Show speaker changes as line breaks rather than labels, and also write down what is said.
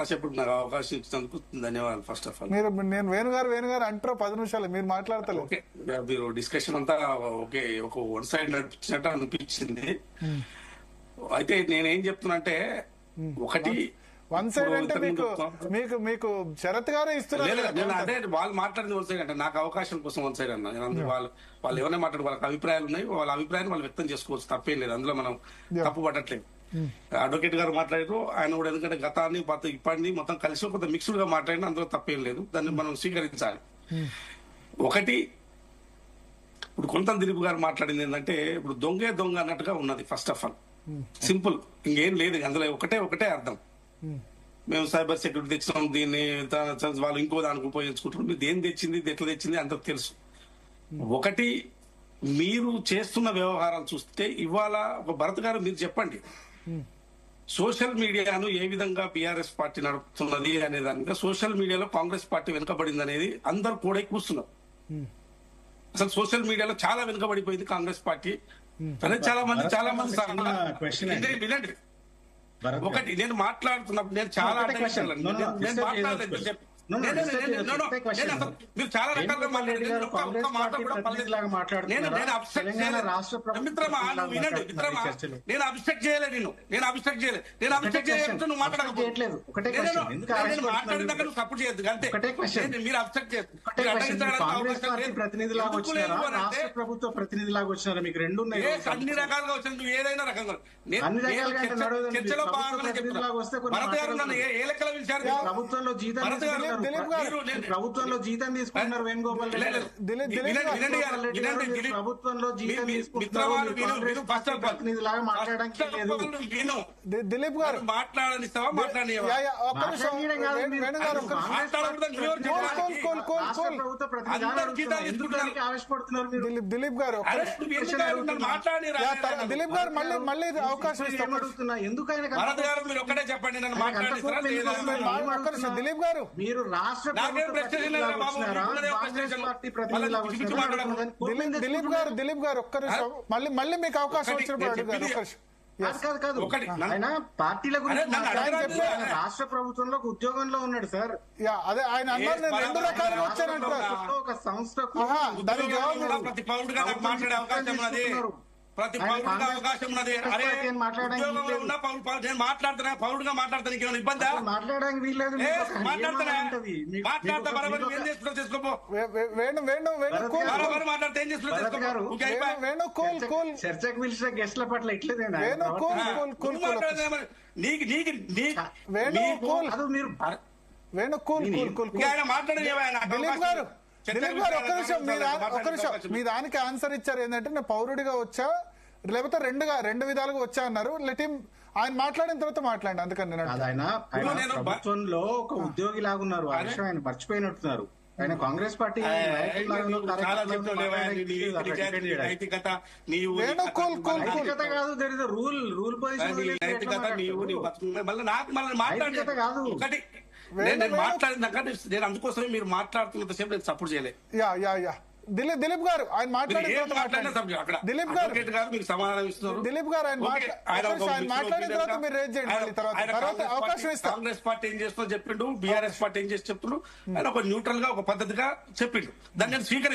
కాసేపు నాకు అవకాశం ఇచ్చినందుకు ధన్యవాదాలు. ఫస్ట్ ఆఫ్ ఆల్
నేను వేణుగారు అంటారు 10 నిమిషాలు మీరు మాట్లాడతలేదు.
ఓకే, మీరు డిస్కషన్ అంతా ఓకే ఒక వన్ సైడ్ నడిపించినట్టు అనిపించింది. అయితే నేనేం చెప్తున్నా ఒకటి
వన్ సైడ్ అంటే మీకు శరత్ గారే ఇస్తున్నారు.
అంటే వాళ్ళు మాట్లాడింది వన్ సైడ్ అంటే నాకు అవకాశం కోసం వన్ సైడ్ అన్నా. నేను వాళ్ళు ఎవరైనా మాట్లాడు, వాళ్ళకి అభిప్రాయాలు ఉన్నాయి, వాళ్ళ అభిప్రాయాన్ని వాళ్ళు వ్యక్తం చేసుకోవచ్చు, తప్పేం లేదు, అందులో మనం తప్పు పట్టట్లేదు. అడ్వకేట్ గారు మాట్లాడారు, ఆయన కూడా ఎందుకంటే గతాన్ని ఇప్పటిని మొత్తం కలిసి కొంత మిక్స్డ్ గా మాట్లాడినా అందులో తప్పేం లేదు, దాన్ని మనం స్వీకరించాలి. ఒకటి ఇప్పుడు కొంత దిలీప్ గారు మాట్లాడింది ఏంటంటే ఇప్పుడు దొంగే దొంగ అన్నట్టుగా ఉన్నది. ఫస్ట్ ఆఫ్ ఆల్ సింపుల్, ఇంకేం లేదు అందులో, ఒకటే అర్థం. మేము సైబర్ సెక్యూరిటీ తెచ్చినాం, దీన్ని వాళ్ళు ఇంకో దానికి ఉపయోగించుకుంటున్నాం. మీరు దేని తెచ్చింది, ఎట్లా తెచ్చింది అందరికి తెలుసు. ఒకటి మీరు చేస్తున్న వ్యవహారాలు చూస్తే ఇవాళ ఒక భరత్ గారు మీరు చెప్పండి, సోషల్ మీడియాను ఏ విధంగా బీఆర్ఎస్ పార్టీ నడుపుతున్నది అనే దానిగా సోషల్ మీడియాలో కాంగ్రెస్ పార్టీ వెనుకబడింది అనేది అందరు కూడా కూర్చున్నారు. అసలు సోషల్ మీడియాలో చాలా వెనుకబడిపోయింది కాంగ్రెస్ పార్టీ అనేది చాలా మంది వినండి. ఒకటి నేను మాట్లాడుతున్నప్పుడు నేను చాలా నేను మాట్లాడలేదు, మీరు చాలా రకాలుగా మాట్లాడారు. ఒక్క మాట కూడా నేను అబ్స్ట్రక్ట్ చేయలేదు, నేను అబ్స్ట్రక్ట్ చేయలేదు నువ్వు మాట్లాడలేదు. నేను మాట్లాడినాక నువ్వు సపోర్ట్ చేయొద్దు అంతే, మీరు అబ్స్ట్రక్ట్ చేయొద్దు.
ప్రభుత్వ ప్రతినిధిలాగా వచ్చినారా? మీకు రెండు
అన్ని రకాలుగా వచ్చిన నువ్వు ఏదైనా రకంగా చర్చలో భాగంగా చెప్తున్నా. ఏ లెక్కలో పిలిచారు?
ప్రభుత్వంలో జీతం ప్రభుత్వంలో జీతం తీసుకుంటున్నారు వేణుగోపాల్ ప్రభుత్వంలో జీతం తీసుకుంటున్నారు. ప్రతినిధిలాగా మాట్లాడడానికి లేదు.
దిలీప్ గారు
మాట్లాడనిస్తావా?
ఆవేశపడుతున్నారు
దిలీప్ గారు దిలీప్ గారు మళ్ళీ అవకాశం ఇస్తాం.
మీరు ఒక్కటే చెప్పండి, నన్ను మాట్లాడిస్తారా?
దిలీప్ గారు
మీరు రాష్ట్ర
దిలీప్ గారు ఒక్క నిమిషం, మళ్ళీ మీకు అవకాశం వచ్చినప్పుడు
ఆయన పార్టీల గురించి రాష్ట్ర ప్రభుత్వంలో ఉద్యోగంలో ఉన్నాడు సార్.
అదే ఆయన అన్నారు నేను రెండు రకాలుగా వచ్చానంటారు.
ఒక సంస్థకు
ప్రతి పౌరుడుగా మాట్లాడే అవకాశం ఉన్నది, ప్రతి పౌరుడిగా అవకాశం ఉన్నది. అరే నేను మాట్లాడుతున్నా, పౌరుడుగా మాట్లాడతాను, ఇంకేమైనా ఇబ్బందా?
మాట్లాడడానికి వీల్లేదు.
మాట్లాడతా బరాబర్ ఏం చేస్తున్నా చేసుకోపో, మాట్లాడితే ఏం చేస్తున్నా.
చర్చకు పిలిచిన గెస్ట్ల పట్ల ఇట్లేదేనా?
మీ దానికి ఆన్సర్ ఇచ్చారు ఏంటంటే నేను పౌరుడిగా వచ్చా లేకపోతే రెండు విధాలుగా వచ్చా అన్నారు. ఆయన మాట్లాడిన తర్వాత మాట్లాడండి. అందుకని
ఆయన ప్రభుత్వంలో ఒక ఉద్యోగి లాగా ఉన్నారు, ఆ విషయం ఆయన మర్చిపోయినట్టున్నారు. ఆయన కాంగ్రెస్ పార్టీ రూల్ కాదు.
ఒకటి నేను మాట్లాడినాక నేను అందుకోసమే మీరు మాట్లాడుతున్నంత సేపు నేను సపోర్ట్ చేయలేదు.
దిలీప్ గారు ఆయన మాట్లాడిన
మీరు సమాధానం ఇస్తున్నారు.
దిలీప్ గారు ఆయన మాట్లాడిన తర్వాత మీరు రేజ్ చేయండి, తర్వాత అవకాశం ఇస్తారు.
కాంగ్రెస్ పార్టీ ఏం చేస్తుందో చెప్పిండు, బీఆర్ఎస్ పార్టీ ఏం చేసి చెప్తుండు, ఆయన ఒక న్యూట్రల్ గా ఒక పద్ధతిగా చెప్పిండు, దాన్ని నేను స్వీకరించాను.